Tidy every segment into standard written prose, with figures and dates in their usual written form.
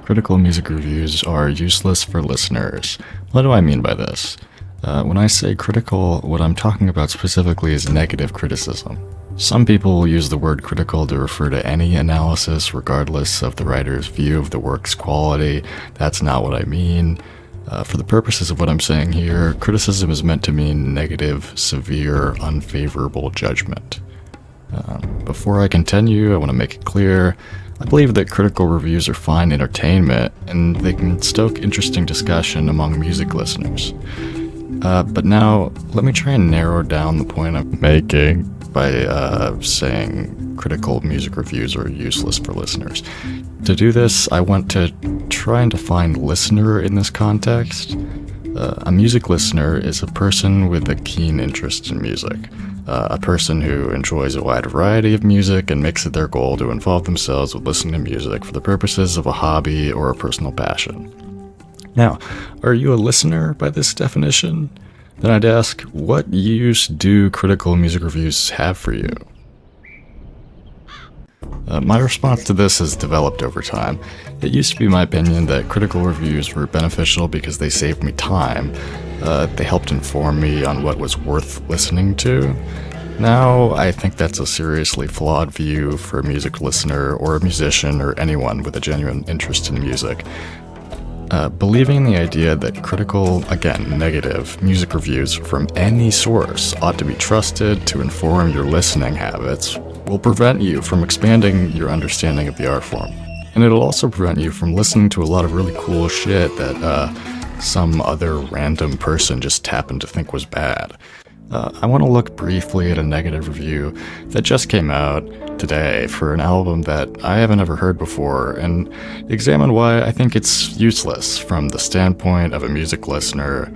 Critical music reviews are useless for listeners. What do I mean by this? When I say critical, what I'm talking about specifically is negative criticism. Some people will use the word critical to refer to any analysis regardless of the writer's view of the work's quality. That's not what I mean. For the purposes of what I'm saying here, criticism is meant to mean negative, severe, unfavorable judgment. Before I continue, I want to make it clear, I believe that critical reviews are fine entertainment, and they can stoke interesting discussion among music listeners. But now, let me try and narrow down the point I'm making by saying critical music reviews are useless for listeners. To do this, I want to try and define listener in this context. A music listener is a person with a keen interest in music. A person who enjoys a wide variety of music and makes it their goal to involve themselves with listening to music for the purposes of a hobby or a personal passion. Now, are you a listener by this definition? Then I'd ask, what use do critical music reviews have for you? My response to this has developed over time. It used to be my opinion that critical reviews were beneficial because they saved me time. They helped inform me on what was worth listening to. Now, I think that's a seriously flawed view for a music listener or a musician or anyone with a genuine interest in music. Believing in the idea that critical, again, negative, music reviews from any source ought to be trusted to inform your listening habits will prevent you from expanding your understanding of the art form. And it'll also prevent you from listening to a lot of really cool shit that some other random person just happened to think was bad. I want to look briefly at a negative review that just came out today for an album that I haven't ever heard before, and examine why I think it's useless from the standpoint of a music listener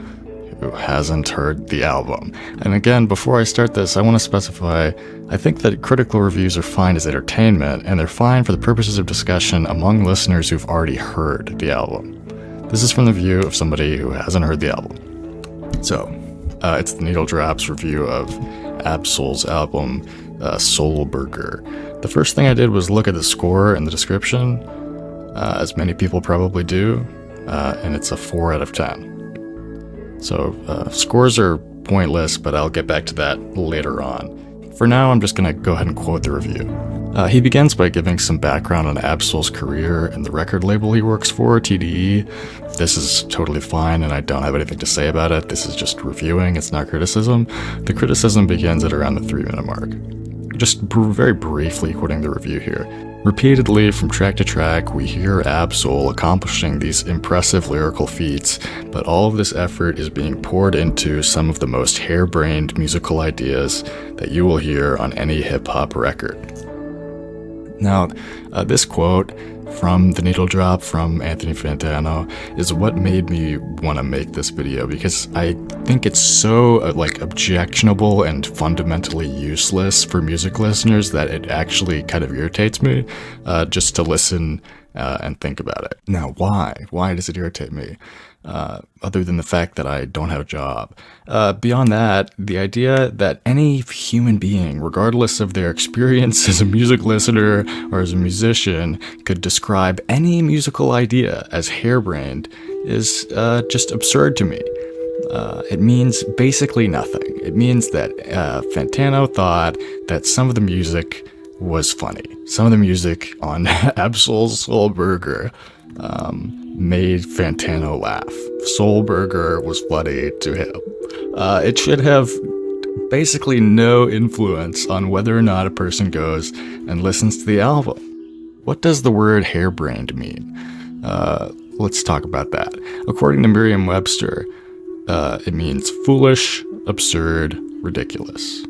who hasn't heard the album. And again, before I start this, I want to specify, I think that critical reviews are fine as entertainment, and they're fine for the purposes of discussion among listeners who've already heard the album. This is from the view of somebody who hasn't heard the album. So, it's the Needle Drop's review of Absol's album, Soul Burger. The first thing I did was look at the score and the description, as many people probably do, and it's a 4 out of 10. So, scores are pointless, but I'll get back to that later on. For now, I'm just going to go ahead and quote the review. He begins by giving some background on Absol's career and the record label he works for, TDE. This is totally fine, and I don't have anything to say about it. This is just reviewing, it's not criticism. The criticism begins at around the 3-minute mark. Just very briefly quoting the review here. Repeatedly, from track to track, we hear Absol accomplishing these impressive lyrical feats, but all of this effort is being poured into some of the most harebrained musical ideas that you will hear on any hip-hop record. Now, this quote from the Needle Drop from Anthony Fantano is what made me want to make this video, because I think it's so objectionable and fundamentally useless for music listeners that it actually kind of irritates me just to listen and think about it. Now, why? Why does it irritate me? Other than the fact that I don't have a job. Beyond that, the idea that any human being, regardless of their experience as a music listener or as a musician, could describe any musical idea as harebrained is just absurd to me. It means basically nothing. It means that Fantano thought that some of the music was funny. Some of the music on Absol's Soul Burger made Fantano laugh. Soul Burger was funny to him. It should have basically no influence on whether or not a person goes and listens to the album. What does the word harebrained mean? Let's talk about that. According to Merriam-Webster, it means foolish, absurd, ridiculous.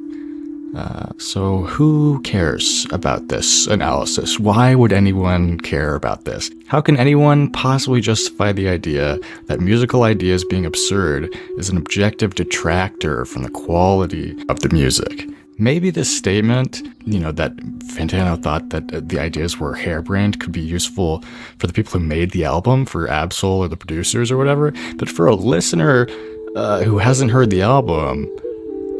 So who cares about this analysis? Why would anyone care about this? How can anyone possibly justify the idea that musical ideas being absurd is an objective detractor from the quality of the music? Maybe this statement, that Fantano thought that the ideas were harebrained could be useful for the people who made the album, for Absol or the producers or whatever, but for a listener who hasn't heard the album,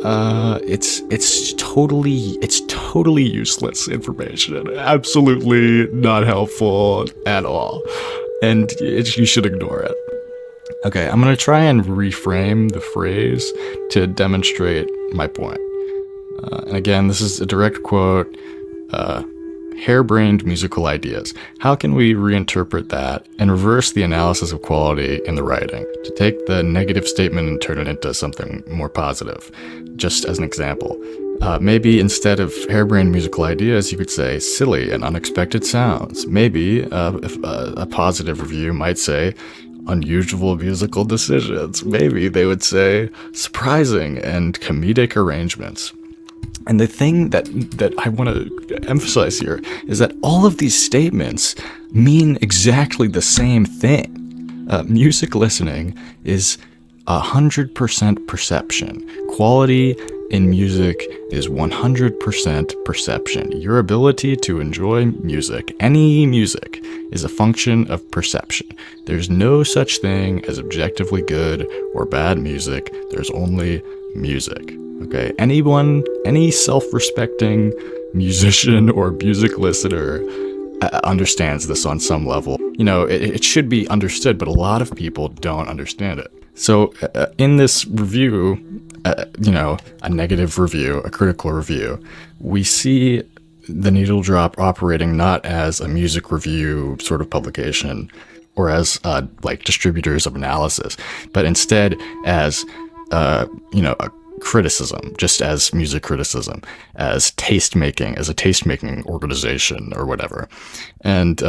it's totally useless information. Absolutely not helpful at all. and you should ignore it. Okay, I'm going to try and reframe the phrase to demonstrate my point. And again, this is a direct quote, harebrained musical ideas. How can we reinterpret that and reverse the analysis of quality in the writing to take the negative statement and turn it into something more positive? Just as an example, maybe instead of harebrained musical ideas, you could say silly and unexpected sounds. Maybe a positive review might say unusual musical decisions. Maybe they would say surprising and comedic arrangements. And the thing that I want to emphasize here is that all of these statements mean exactly the same thing. Music listening is 100% perception. Quality in music is 100% perception. Your ability to enjoy music, any music, is a function of perception. There's no such thing as objectively good or bad music. There's only music. Okay, any self-respecting musician or music listener understands this on some level. You know, it should be understood, but a lot of people don't understand it. So in this review, a negative review, a critical review, we see the Needle Drop operating not as a music review sort of publication or as like distributors of analysis, but instead as a criticism, just as music criticism, as taste-making, as a taste-making organization or whatever, and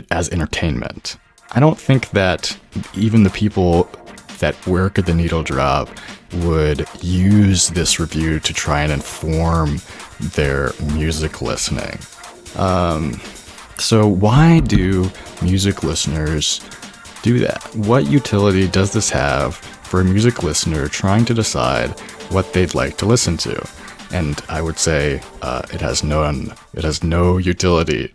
as entertainment. I don't think that even the people that work at the Needle Drop would use this review to try and inform their music listening. So why do music listeners do that? What utility does this have for a music listener trying to decide what they'd like to listen to? And I would say it has none. It has no utility.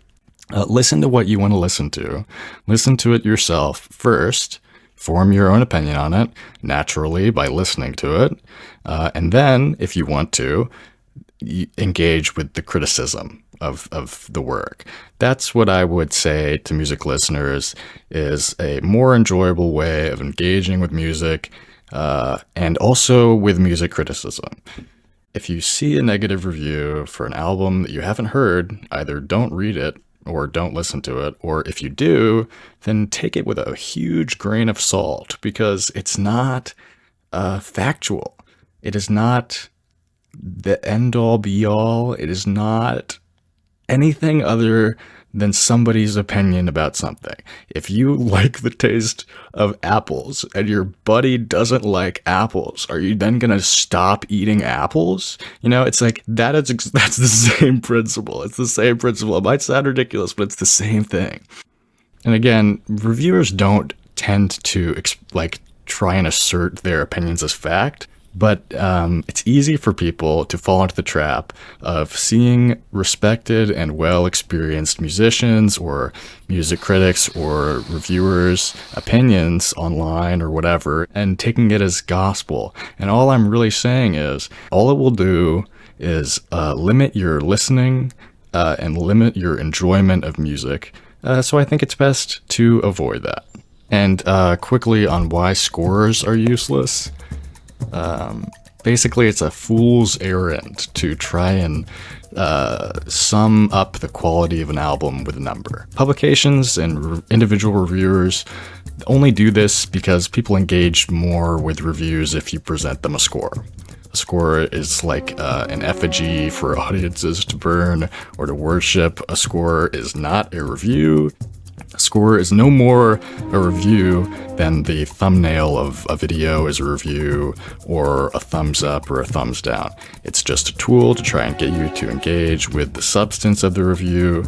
Listen to what you want to listen to. Listen to it yourself first. Form your own opinion on it naturally by listening to it. And then, if you want to, engage with the criticism of the work. That's what I would say to music listeners is a more enjoyable way of engaging with music and also with music criticism. If you see a negative review for an album that you haven't heard, either don't read it or don't listen to it, or if you do, then take it with a huge grain of salt, because it's not factual. It is not the end-all be-all. It is not anything other than somebody's opinion about something. If you like the taste of apples and your buddy doesn't like apples, are you then going to stop eating apples? You know, it's like that's the same principle. It's the same principle. It might sound ridiculous, but it's the same thing. And again, reviewers don't tend to try and assert their opinions as fact. But it's easy for people to fall into the trap of seeing respected and well-experienced musicians or music critics or reviewers' opinions online or whatever and taking it as gospel. And all I'm really saying is, all it will do is limit your listening and limit your enjoyment of music. So I think it's best to avoid that. And quickly on why scores are useless. Basically, it's a fool's errand to try and sum up the quality of an album with a number. Publications and individual reviewers only do this because people engage more with reviews if you present them a score. A score is like an effigy for audiences to burn or to worship. A score is not a review. A score is no more a review than the thumbnail of a video is a review, or a thumbs up or a thumbs down. It's just a tool to try and get you to engage with the substance of the review,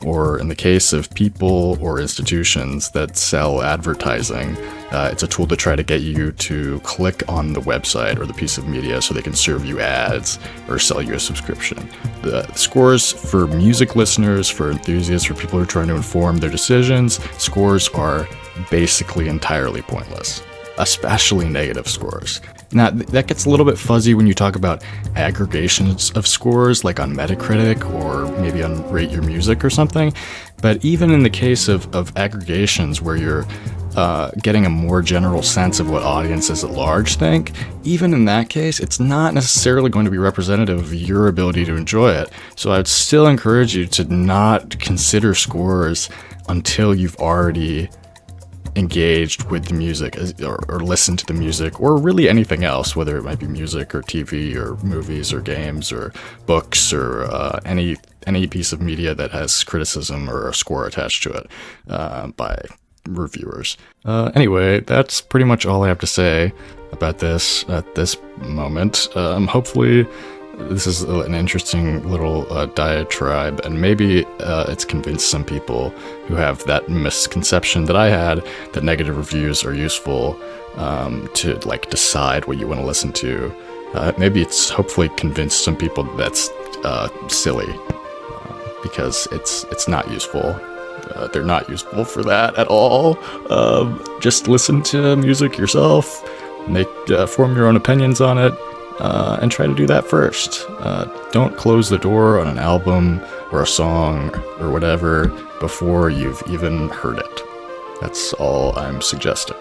or in the case of people or institutions that sell advertising, it's a tool to try to get you to click on the website or the piece of media so they can serve you ads or sell you a subscription. The scores for music listeners, for enthusiasts, for people who are trying to inform their decisions, scores are basically entirely pointless, especially negative scores. Now, that gets a little bit fuzzy when you talk about aggregations of scores, like on Metacritic or maybe on Rate Your Music or something. But even in the case of aggregations where you're getting a more general sense of what audiences at large think, even in that case, it's not necessarily going to be representative of your ability to enjoy it. So I would still encourage you to not consider scores until you've already engaged with the music or listened to the music, or really anything else, whether it might be music or TV or movies or games or books or any piece of media that has criticism or a score attached to it by reviewers. Anyway, that's pretty much all I have to say about this at this moment. Hopefully this is an interesting little diatribe, and maybe it's convinced some people who have that misconception that I had, that negative reviews are useful to like decide what you want to listen to. Maybe it's hopefully convinced some people that's silly, because it's not useful. They're not useful for that at all. Just listen to music yourself, form your own opinions on it, and try to do that first. Don't close the door on an album or a song or whatever before you've even heard it. That's all I'm suggesting.